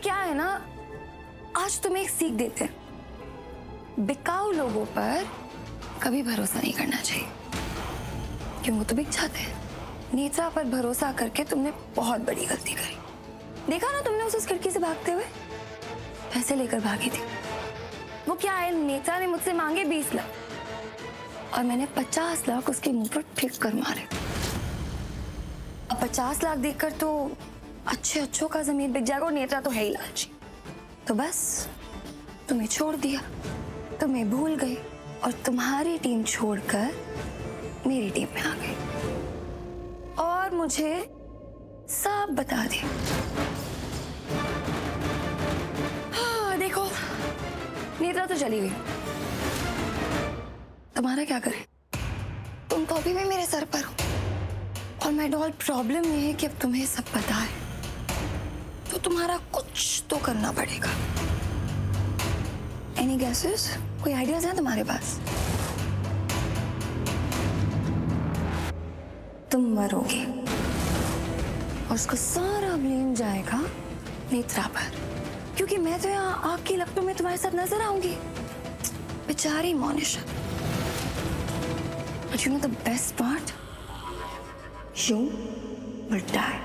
क्या है ना, आज तुम्हें एक सीख देते हैं। बिकाऊ लोगों पर कभी भरोसा नहीं करना चाहिए, क्यों वो तो बिक जाते हैं। नेत्रा पर भरोसा करके तुमने बहुत बड़ी गलती करी। देखा ना तुमने उसे उस खिड़की से भागते हुए, पैसे लेकर भागी थी। वो क्या है, नेत्रा ने मुझसे मांगे 20 लाख और मैंने 50 लाख उसके मुंह पर फेंक कर मारे। अब 50 लाख देखकर तो अच्छों का जमीन बिक जाएगा और नेत्रा तो है ही लालची। तो बस तुम्हें छोड़ दिया, तुम्हें भूल गई और तुम्हारी टीम छोड़कर मेरी टीम में आ गई और मुझे सब बता दिया। हाँ देखो, नेत्रा तो चली गई, तुम्हारा क्या करे? तुम तो अभी भी मेरे सर पर हो और माय डॉल, प्रॉब्लम ये है कि अब तुम्हें सब पता है तो तुम्हारा कुछ तो करना पड़ेगा। Any guesses? कोई आइडियाज हैं तुम्हारे पास? तुम मरोगे और उसका सारा ब्लेम जाएगा नेत्रा पर, क्योंकि मैं तो यहाँ आग की लपटों में तुम्हारे साथ नजर आऊंगी। बेचारी Monisha. But you know the best part? You will die.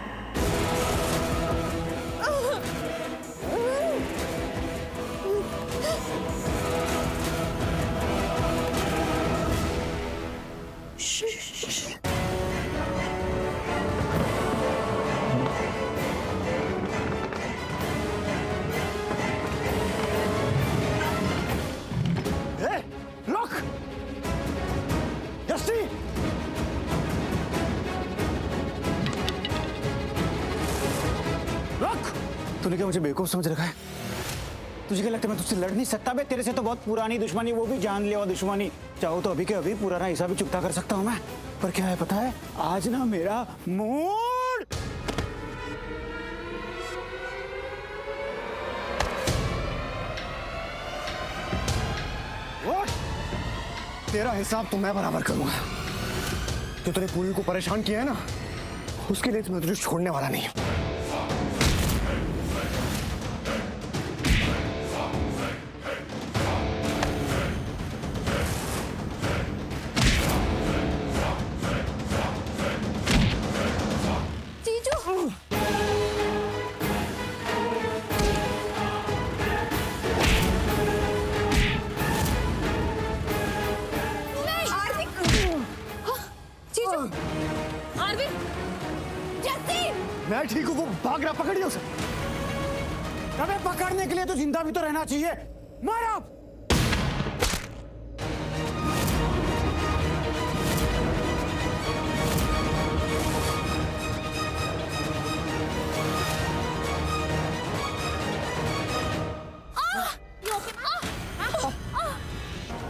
तूने क्या मुझे बेवकूफ समझ रखा है? तुझे क्या लगता है मैं तुझसे लड़ नहीं सकता? बे तेरे से तो बहुत पुरानी दुश्मनी, वो भी जानलेवा दुश्मनी। चाहो तो अभी के अभी पुराना हिसाब भी चुकता कर सकता हूँ मैं। पर क्या है पता है, आज ना मेरा मूड। तेरा हिसाब तो मैं बराबर करूंगा। जो तूने पूरी को परेशान किया है ना, उसके लिए मैं तुझे छोड़ने वाला नहीं हूं। मैं ठीक हूँ, वो भाग रहा, पकड़िए उसे। अबे पकड़ने के लिए तो जिंदा भी तो रहना चाहिए। मारो!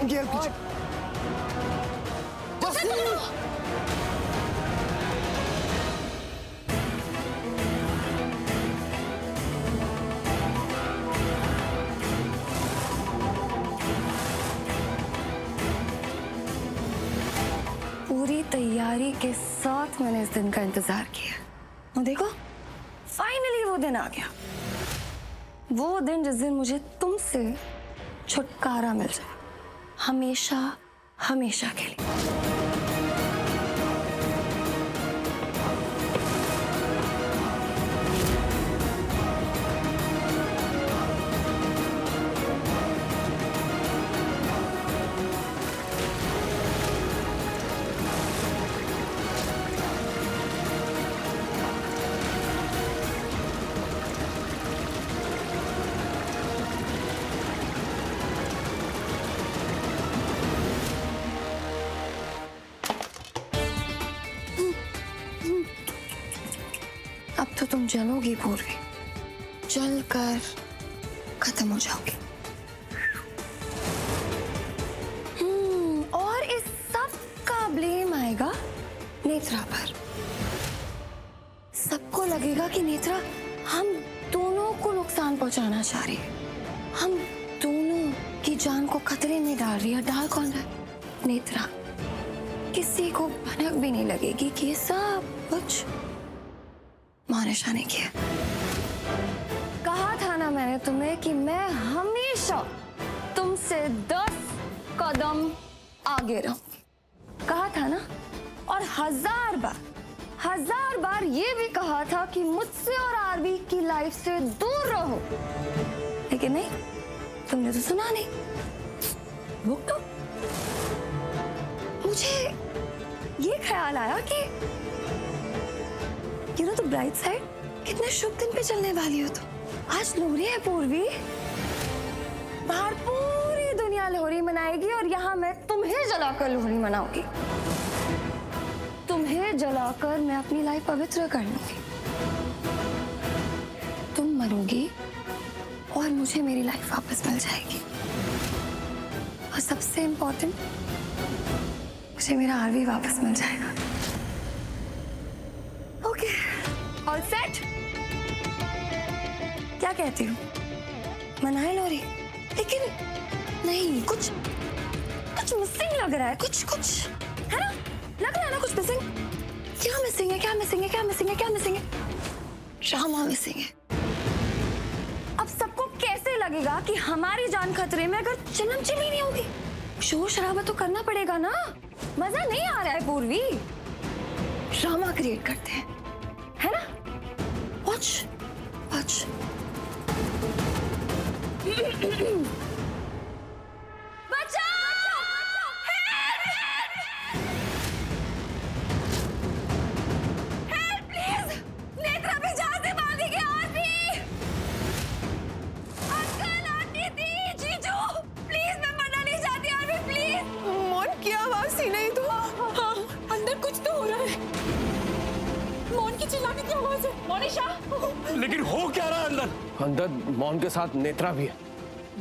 गियर पीछे। पूरी तैयारी के साथ मैंने इस दिन का इंतजार किया और देखो फाइनली वो दिन आ गया। वो दिन जिस दिन मुझे तुमसे छुटकारा मिल जाए, हमेशा हमेशा के लिए। अब तो तुम जलोगी पूर्वी, जल कर खत्म हो जाओगी। और इस सब का ब्लेम आएगा नेत्रा पर। सबको लगेगा कि नेत्रा हम दोनों को नुकसान पहुंचाना चाह रही है, हम दोनों की जान को खतरे में डाल रही है। डाल कौन रहा है? नेत्रा। किसी को भनक भी नहीं लगेगी कि ये सब कुछ मोनिशा ने किया। कहा था तुम्हें कि मैं हमेशा तुमसे 10 कदम आगे रहूंगी। कहा था ना, और 1000 बार ये भी कहा था कि मुझसे और आरवी की लाइफ से दूर रहो, लेकिन नहीं, तुमने तो सुना नहीं। वो तो मुझे ये ख्याल आया कि you know the bright side, कितने शुभ दिन पे चलने वाली हो तुम। आज लोहरी है पूर्वी, बाहर पूरी दुनिया लोहरी मनाएगी और यहाँ मैं तुम्हें जलाकर लोहरी मनाऊंगी। तुम्हें जलाकर मैं अपनी लाइफ पवित्र कर लूंगी। तुम मरोगी और मुझे मेरी लाइफ वापस मिल जाएगी। और सबसे इंपॉर्टेंट, मुझे मेरा आरवी वापस मिल जाएगा। Okay, all set? क्या कहती हूँ, मनाए लोहरी? लेकिन नहीं, कुछ मिसिंग लग रहा है। कुछ है ना, लग रहा है ना कुछ मिसिंग। क्या मिसिंग है? ड्रामा मिसिंग है। अब सबको कैसे लगेगा कि हमारी जान खतरे में अगर चिलम चिली नहीं होगी? शोर शराबा तो करना पड़ेगा ना, मजा नहीं आ रहा है पूर्वी। ड्रामा क्रिएट करते हैं, है ना? वॉच लेकिन हो क्या रहा है अंदर? अंदर मौन के साथ नेत्रा भी है।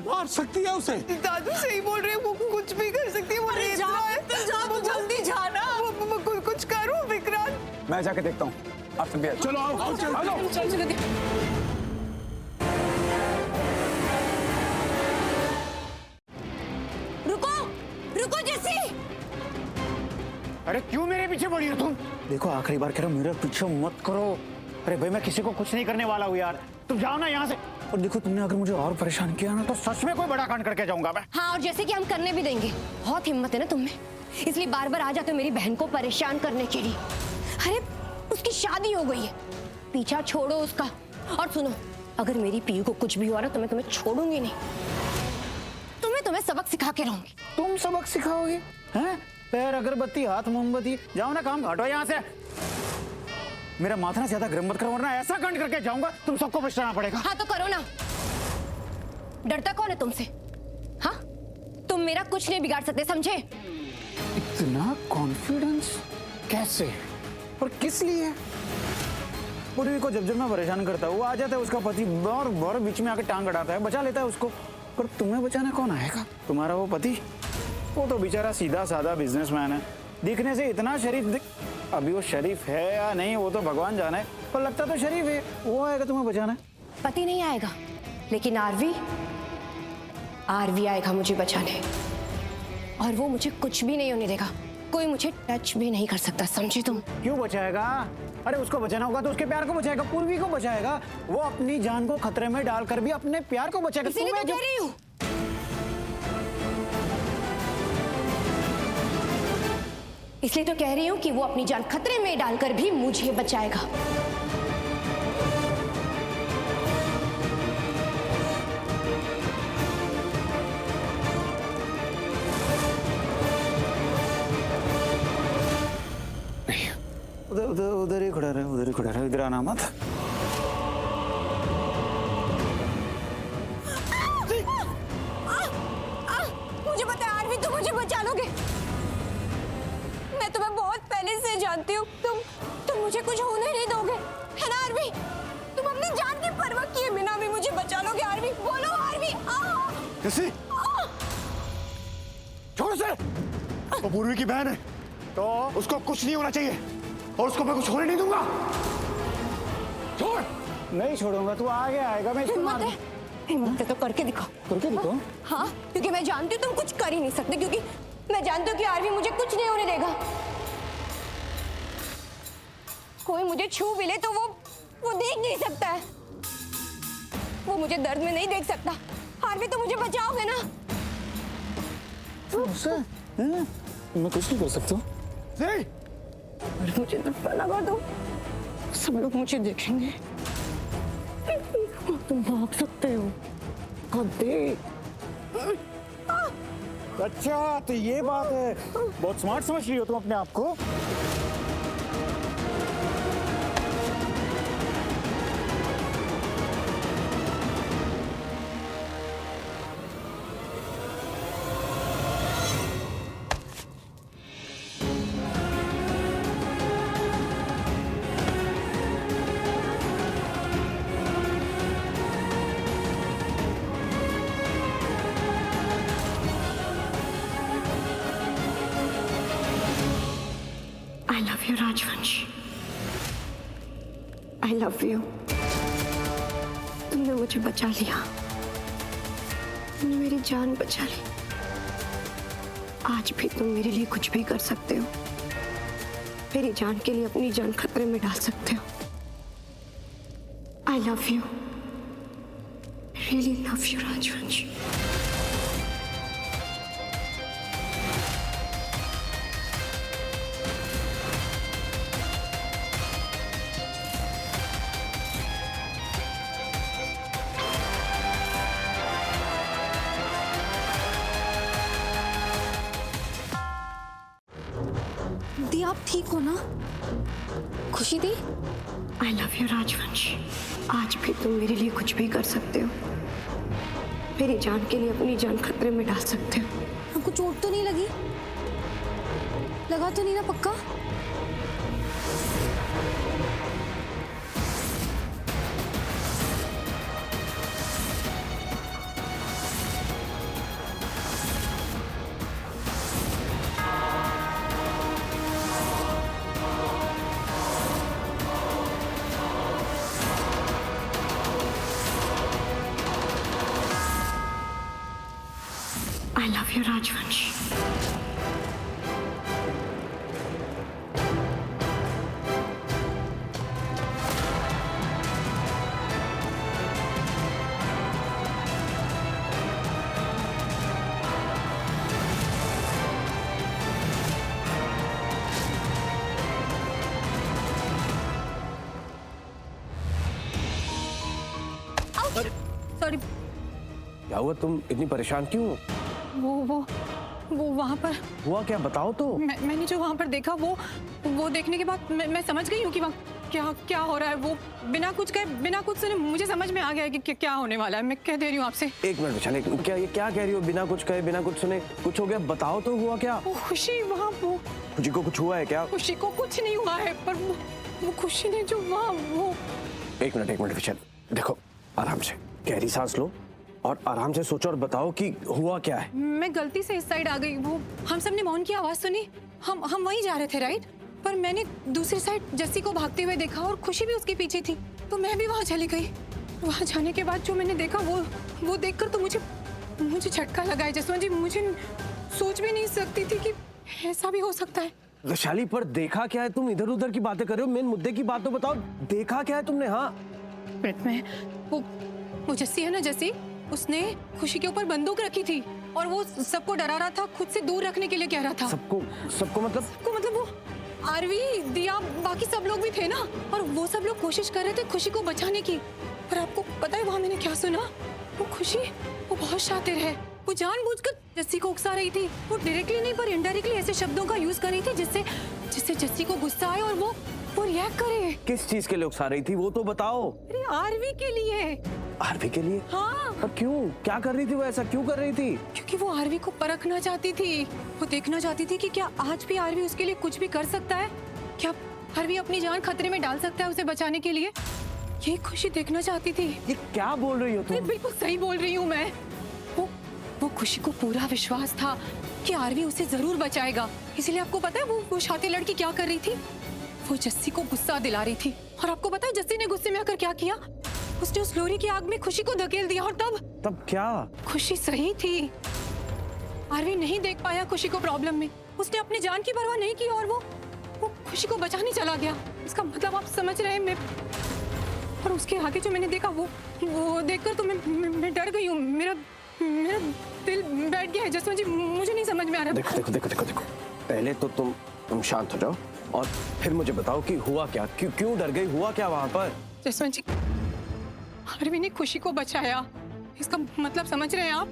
मार सकती है उसे। दादू सही बोल रहे हैं, वो कुछ भी कर सकती है। वो नेत्रा है। वो जल्दी जाना। वो कुछ करो विक्रांत। मैं जाके देखता हूँ। आप सब भी चलो आओ, चलो। रुको जैसी। अरे क्यों मेरे पीछे पड़ी हो तुम? देखो आखिरी बार कह रहा हूं, मेरे पीछे मत करो। अरे भाई, मैं किसी को कुछ नहीं करने वाला हूँ यार, तुम जाओ ना यहाँ से। और देखो, तुमने अगर मुझे और परेशान किया ना तो सच में कोई बड़ा कांड करके जाऊंगा मैं। हाँ, और जैसे कि हम करने भी देंगे। बहुत हिम्मत है ना तुम में, इसलिए बार बार आ जाते हो मेरी बहन को परेशान करने के लिए। अरे उसकी शादी हो गई है, पीछा छोड़ो उसका। और सुनो, अगर मेरी पीयू को कुछ भी हुआ ना तो मैं तुम्हें छोड़ूंगी नहीं। तुम्हें सबक सिखा के रहूंगी। तुम सबक सिखाओगे? हैं? पैर अगरबत्ती, हाथ मोमबत्ती, जाओ ना, काम हटो यहाँ से। मेरा माथा ना ज्यादा गर्म मत करो, वरना ऐसा कांड करके जाऊंगा तुम सबको पछताना पड़ेगा। हाँ तो करो ना, डरता कौन है तुमसे? हाँ, तुम मेरा कुछ नहीं बिगाड़ सकते, समझे? इतना कॉन्फिडेंस कैसे और किस लिए? पूर्वी को जब मैं परेशान करता हूँ, वो आ जाता है उसका पति, बार बीच में आके टांग अड़ाता है, बचा लेता है उसको। पर तुम्हें बचाना कौन आएगा? तुम्हारा वो पति? वो तो बेचारा सीधा साधा बिजनेसमैन है, दिखने से इतना शरीफ अभी वो शरीफ है या नहीं वो तो भगवान जाने, पर लगता तो शरीफ है। वो आएगा तुम्हें बचाना? पति नहीं आएगा, लेकिन आरवी आएगा मुझे बचाने। और वो मुझे कुछ भी नहीं होने देगा, कोई मुझे टच भी नहीं कर सकता, समझे तुम? क्यों बचाएगा? अरे उसको बचाना होगा तो उसके प्यार को बचाएगा, पूर्वी को बचाएगा। वो अपनी जान को खतरे में डालकर भी अपने प्यार को बचाएगा। इसीलिए तो कह रही हूँ। इसलिए तो कह रही हूँ कि वो अपनी जान खतरे में डालकर भी मुझे बचाएगा। उधर ही खड़ा रहे, इधर आना मत। मुझे पता है आरवी, तुम मुझे बचा लोगे। मैं तुम्हें बहुत पहले से जानती हूँ, तुम मुझे कुछ होने नहीं दोगे, है ना आरवी? तुम अपनी जान की परवाह किए बिना भी मुझे बचा लोगे आरवी। बोलो आरवी। कैसे? छोड़ उसे। वो पूर्वी की बहन है तो उसको कुछ नहीं होना चाहिए, और उसको मैं कुछ होने नहीं दूंगा। छोड़। नहीं छोड़ूंगा, तू आगे आएगा, मैं हिम्मत है तो करके दिखाओ। करके दिखाओ? हाँ, क्योंकि मैं जानती हूँ तुम कुछ कर ही नहीं सकते, क्योंकि मैं जानती हूँ कि आरवी मुझे कुछ नहीं होने देगा। कोई मुझे छू भी ले तो वो देख नहीं सकता है। वो मुझे दर्द में नहीं देख सकता। आरवी तो मुझे बचाओगे ना? मैं कुछ नहीं कर सकता। अरे मुझे धक्का लगा दो, सब लोग मुझे देखेंगे। तुम भाग सकते हो। अच्छा तो ये बात है, बहुत स्मार्ट समझ रही हो तुम अपने आप को। I love you, राजवंश। I love you। तुमने मुझे बचा लिया, तुमने मेरी जान बचा ली। आज भी तुम मेरे लिए कुछ भी कर सकते हो, मेरी जान के लिए अपनी जान खतरे में डाल सकते हो। I love you। I really love you, राजवंश। दी आप ठीक हो ना? खुशी दी? I love you, राजवंश। आज भी तुम मेरे लिए कुछ भी कर सकते हो, मेरी जान के लिए अपनी जान खतरे में डाल सकते हो। आपको चोट तो नहीं लगी? लगा तो नहीं ना पक्का? I love you, राजवंश। सॉरी। क्या हुआ, तुम इतनी परेशान क्यों हो? वो वहाँ पर हुआ क्या, बताओ तो। मैंने जो वहाँ पर देखा वो देखने के बाद मैं समझ गई हूँ कि वहाँ क्या क्या हो रहा है। वो बिना कुछ कहे बिना कुछ सुने मुझे समझ में आ गया है कि क्या होने वाला है। मैं कह दे रही हूँ आपसे। एक मिनट विशाल, क्या ये क्या कह रही हो? बिना कुछ कहे बिना कुछ सुने कुछ हो गया, बताओ तो हुआ क्या? वो खुशी वहाँ वो खुशी को कुछ हुआ है क्या? खुशी को कुछ नहीं हुआ है, पर वो खुशी ने जो वहाँ वो। एक मिनट विशाल, देखो आराम से गहरी सांस लो और आराम से सोचो और बताओ कि हुआ क्या है। मैं गलती से इस साइड आ गई। वो हम सब ने मौन की आवाज सुनी, हम वहीं जा रहे थे राइट, पर मैंने दूसरी साइड जस्सी को भागते हुए देखा और खुशी भी उसके पीछे थी, तो मैं भी वहां चली गई। वहां जाने के बाद जो मैंने देखा वो देखकर तो मुझे झटका लगा है जसवंत जी। मुझे सोच भी नहीं सकती थी कि ऐसा भी हो सकता है। वैशाली, पर देखा क्या है? तुम इधर उधर की बातें कर रहे हो, मेन मुद्दे की बात तो बताओ। देखा क्या है तुमने? हाँ मैं वो जस्सी है ना, जस्सी उसने खुशी के ऊपर बंदूक रखी थी और वो सबको डरा रहा था, खुद से दूर रखने के लिए कह रहा था। सबको मतलब वो आरवी, दिया, बाकी सब लोग भी थे ना, और वो सब लोग कोशिश कर रहे थे खुशी को बचाने की। पर आपको पता है वहां मैंने क्या सुना? वो खुशी वो बहुत शातिर है, वो जानबूझकर जस्सी को उकसा रही थी। वो डायरेक्टली नहीं पर इनडायरेक्टली ऐसे शब्दों का यूज कर रही थी जिससे जस्सी को गुस्सा आए और वो रिएक्ट करे। किस चीज के लिए उकसा रही थी वो तो बताओ। अरे आरवी के लिए। आरवी के लिए? हाँ। पर क्यों, क्या कर रही थी वो? ऐसा क्यों कर रही थी? क्योंकि वो आरवी को परखना चाहती थी। वो देखना चाहती थी कि क्या आज भी आरवी उसके लिए कुछ भी कर सकता है, क्या आरवी अपनी जान खतरे में डाल सकता है उसे बचाने के लिए। ये खुशी देखना चाहती थी। ये क्या बोल रही हो तुम? बिल्कुल सही बोल रही हूँ मैं। वो खुशी को पूरा विश्वास था कि आरवी उसे जरूर बचाएगा, इसलिए आपको पता है वो शातिर लड़की क्या कर रही थी? वो जस्सी को गुस्सा दिला रही थी। और आपको पता है जस्सी ने गुस्से में आकर क्या किया? उसने उस लोरी की आग में खुशी को धकेल दिया। और तब क्या? खुशी सही थी। आरवी नहीं देख पाया खुशी को प्रॉब्लम में, उसने अपनी जान की परवाह नहीं की और वो खुशी को बचाने चला गया। इसका मतलब आप समझ रहे हैं? और उसके आगे जो मैंने देखा वो देखकर तो मैं डर गई हूँ। मेरा मेरा दिल बैठ गया है जसवंत जी, मुझे नहीं समझ में आ रहा। देखो देखो देखो देखो देखो, पहले तो तुम शांत हो जाओ और फिर मुझे बताओ कि हुआ क्या, क्यों डर गई, हुआ क्या वहां पर? जसवंत जी, आरवी ने खुशी को बचाया, इसका मतलब समझ रहे हैं आप?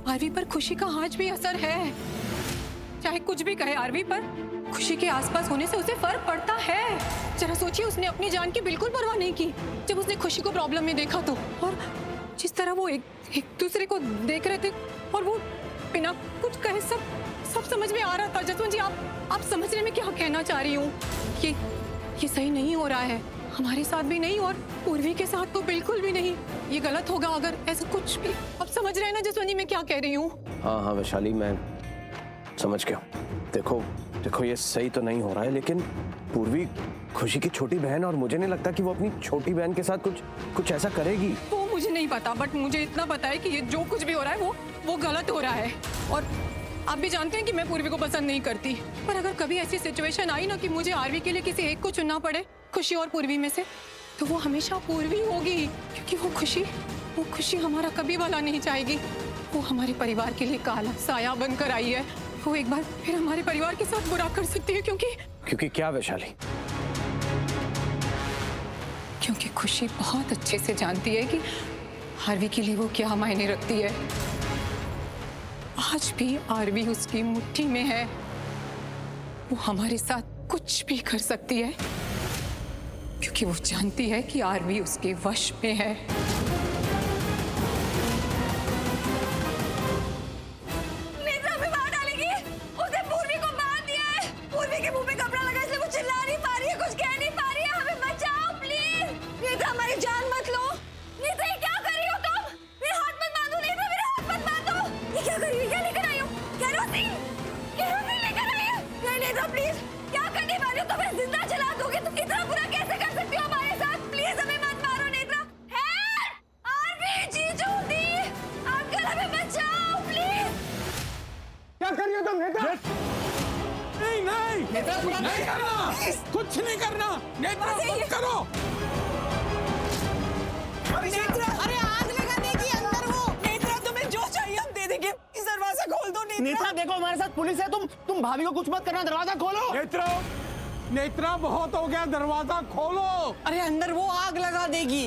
आरवी पर खुशी का आज भी असर है। चाहे कुछ भी कहे आरवी, पर खुशी के आसपास होने से उसे फर्क पड़ता है। जरा सोचिए, उसने अपनी जान की बिल्कुल परवाह नहीं की जब उसने खुशी को प्रॉब्लम में देखा तो। और जिस तरह वो एक दूसरे को देख रहे थे और वो बिना कुछ कहे सब समझ में आ रहा था। जसवंत जी, आप समझ रहे मैं क्या कहना चाह रही हूँ? ये सही नहीं हो रहा है, हमारे साथ भी नहीं और पूर्वी के साथ तो बिल्कुल भी नहीं। ये गलत होगा अगर ऐसा कुछ भी। आप समझ रहे हैं ना जसवंत जी मैं क्या कह रही हूँ? हाँ हाँ वैशाली, मैं समझ गया। देखो देखो, ये सही तो नहीं हो रहा है, लेकिन पूर्वी खुशी की छोटी बहन और मुझे नहीं लगता कि वो अपनी छोटी बहन के साथ कुछ ऐसा करेगी। वो मुझे नहीं पता, बट मुझे इतना पता है कि ये जो कुछ भी हो रहा है वो गलत हो रहा है। और आप भी जानते हैं कि मैं पूर्वी को पसंद नहीं करती, पर अगर कभी ऐसी सिचुएशन आई ना कि मुझे आरवी के लिए किसी एक को चुनना पड़े, खुशी और पूर्वी में से, तो वो हमेशा पूर्वी होगी। क्योंकि वो खुशी हमारा कभी भला नहीं चाहेगी। वो हमारे परिवार के लिए काला साया बनकर आई है। वो एक बार फिर हमारे परिवार के साथ बुरा कर सकती है। क्योंकि क्या वैशाली? क्योंकि खुशी बहुत अच्छे से जानती है कि आरवी के लिए वो क्या मायने रखती है। आज भी आरवी उसकी मुट्ठी में है। वो हमारे साथ कुछ भी कर सकती है क्योंकि वो जानती है कि आरवी उसके वश में है। नेत्रा हमें मार डालेगी। उसने पूर्वी को मार दिया है। पूर्वी के मुंह पे कपड़ा लगा इसलिए वो चिल्ला नहीं पा रही है, कुछ कह नहीं पा रही है। हमें बचाओ प्लीज। नेत्रा हमारी जान मत लो। नेत्रा ये क्या कर रही हो तुम? मेरे हाथ मत बांधो नेत्रा, मेरे हाथ मत बांधो। ये क्या कर रही हो? क्या लेकर आई हो? केरोसिन लेकर आई है? नहीं नेत्रा प्लीज, क्या करने वाली हो? तुम्हें जिंदा जला दोगे। तुम इतना बुरा कैसे कर सकती हो हमारे साथ? प्लीज हमें मत मारो नेत्रा। हेल्प! आरवी, जीजू दी, अंकल हमें बचाओ प्लीज। क्या कर रही हो तुम नेत्रा? नहीं नहीं करना, कुछ नहीं करना। नेत्रा मत करो। नेत्रा, अरे आग लगाने की अंदर वो। नेत्रा तुम्हें जो चाहिए हम दे देंगे। इस दरवाजा खोल दो नेत्रा। नेत्रा देखो, हमारे साथ पुलिस है। तुम भाभी को कुछ मत करना, दरवाजा खोलो। नेत्रा बहुत हो गया, दरवाजा खोलो। अरे अंदर वो आग लगा देगी।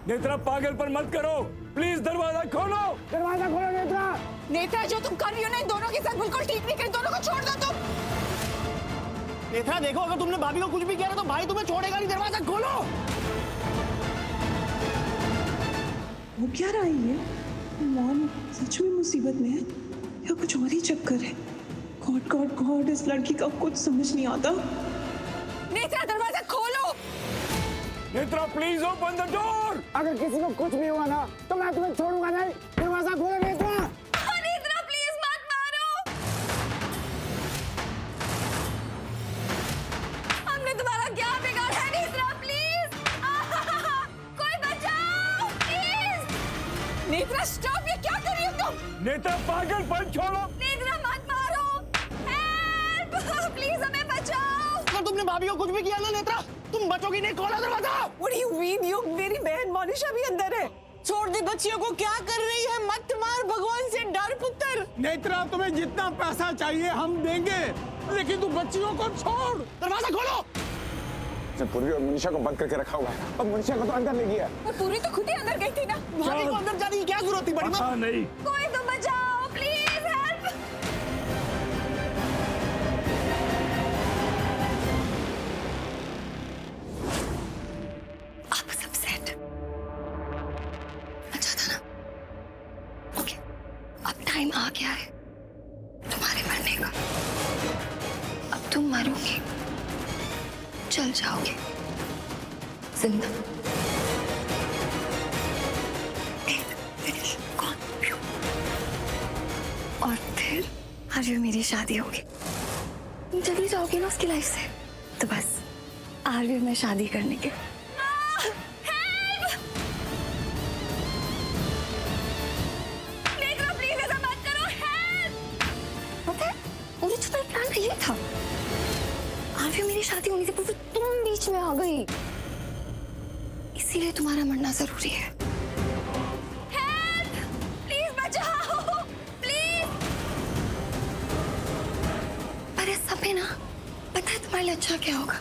नेत्रा पागल पर मत करो, प्लीज दरवाजा खोलो। दरवाजा खोलो नेत्रा। नेत्रा जो तुम कर रही हो ना इन दोनों के साथ बिल्कुल ठीक नहीं कर। दोनों को छोड़ दो तुम। नेत्रा देखो, अगर तुमने भाभी को कुछ भी किया ना तो भाई तुम्हें छोड़ेगा नहीं। दरवाजा खोलो। वो क्या रहा है? मॉम सच में मुसीबत में है या कुछ और ही चक्कर है? गॉड गॉड गॉड, इस लड़की का कुछ समझ नहीं आता। नेत्रा दरवाजा खोलो। Netra please open the door. अगर किसी को कुछ भी हुआ ना तो मैं तुम्हें छोड़ूंगा नहीं। दरवाजा खोलो नेत्रा। नेत्रा प्लीज मत मारो। हमने तुम्हारा क्या बिगाड़ा है नेत्रा? प्लीज कोई बचाओ प्लीज। नेत्रा स्टॉप, ये क्या कर रही हो तुम? नेत्रा पागलपन छोड़ो। नेत्रा मत मारो। हेल्प! प्लीज हमें बचाओ। अगर तुमने भाभी को कुछ भी किया ना नेत्रा, तुम बचोगी नहीं। खोलो दरवाजा। What do you mean? You, मेरी बहन मोनिशा भी अंदर है। छोड़ दे बच्चियों को। क्या कर रही है? मत मार, भगवान से डर पुत्र। नेत्रा तुम्हें जितना पैसा चाहिए हम देंगे, लेकिन तू बच्चियों को छोड़। दरवाजा खोलो। पूर्वी और मनीषा को बंद करके रखा हुआ है और मनीषा को तो अंदर ले गया। वो पूरी तो खुद ही अंदर गई थी ना। भाभी को अंदर जाने की क्या जरूरत थी? बड़ी माँ नहीं, कोई तो बचाओ प्लीज। हेल्प! आप सब सेट? अच्छा था ना? ओके, अब टाइम आ गया है तुम्हारे मरने का। अब तुम मरोगे, चल जाओगे जिंदा। और फिर आरवी मेरी शादी होगी। तुम चली जाओगी ना उसकी लाइफ से, तो बस आरवी में शादी करने के। नेत्रा प्लीज ऐसा मत करो। हेल्प! पता है ओरिजिनल प्लान ये था, आरवी मेरी शादी होनी थी, तुम इसीलिए तुम्हारा मरना जरूरी है। हेल्प! प्लीज बचाओ, प्लीज। पर इस सब में ना, पता है तुम्हारे लिए अच्छा क्या होगा?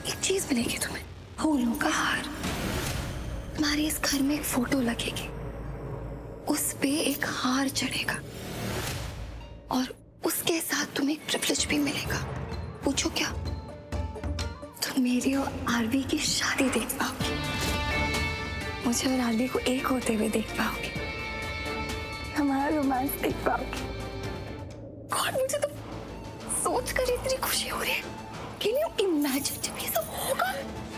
एक चीज मिलेगी तुम्हें, फूलों का हार। तुम्हारे इस घर में एक फोटो लगेगी, उस पे एक हार चढ़ेगा और उसके साथ तुम्हें एक प्रिविलेज भी मिलेगा। पूछो क्या? तुम मेरी और आरवी की शादी देख पाओगे, मुझे और आरवी को एक होते हुए देख पाओगे, हमारा रोमांस देख पाओगे। गॉड, मुझे तो सोचकर इतनी खुशी हो रही है। कैन यू इमेजिन जब ये सब होगा?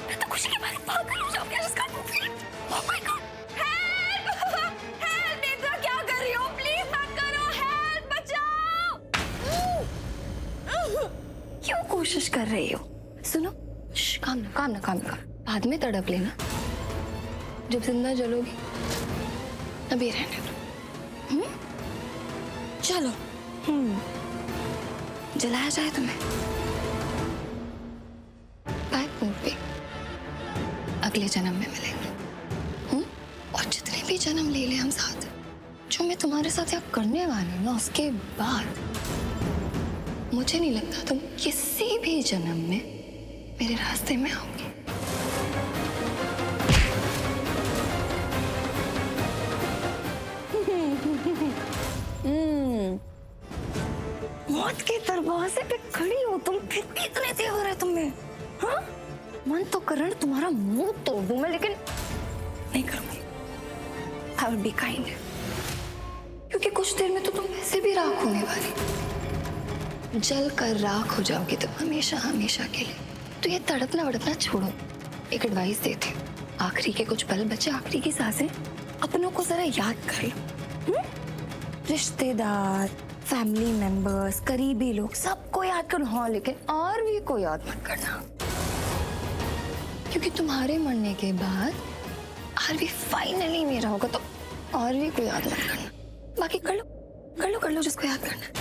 मैं तो खुशी के मारे पागल हो जाऊंगी। Oh my God! Help! Help! Netra क्या कर रही हो? प्लीज मत करो। हेल्प! बचाओ! क्यों कोशिश कर रही हो? सुनो, काम ना। बाद में तड़प लेना। जब जिंदा जलोगी अभी रहने दो। चलो, जलाया जाए तुम्हें। बाय पे अगले जन्म में मिलेंगे। और जितने भी जन्म ले ले हम साथ, जो मैं तुम्हारे साथ यहाँ करने वाली हूँ ना, उसके बाद मुझे नहीं लगता तुम किसी भी जन्म में मेरे रास्ते में आओगे। मौत के दरवाजे पे खड़ी हो तुम, फिर भी इतने तेवर है तुम्हें। हाँ, मन तो कर रहा है तुम्हारा मुंह तोड़ दूं मैं, लेकिन नहीं करूंगी। I will be kind, क्योंकि कुछ देर में तो तुम वैसे भी राख होने वाली, जल कर राख हो जाओगी तुम हमेशा हमेशा के लिए। तो ये तड़पना वड़पना छोड़ो। एक एडवाइस देती हूँ, आखिरी के कुछ पल बचे, आखिरी की सांसें अपनों को जरा याद कर लो। रिश्तेदार, फैमिली मेंबर्स, करीबी लोग, सबको याद करो। हाँ, लेकिन आरवी को याद मत करना, क्योंकि तुम्हारे मरने के बाद आरवी फाइनली मेरा होगा, तो आरवी को याद मत करना। बाकी कर लो जिसको याद करना है।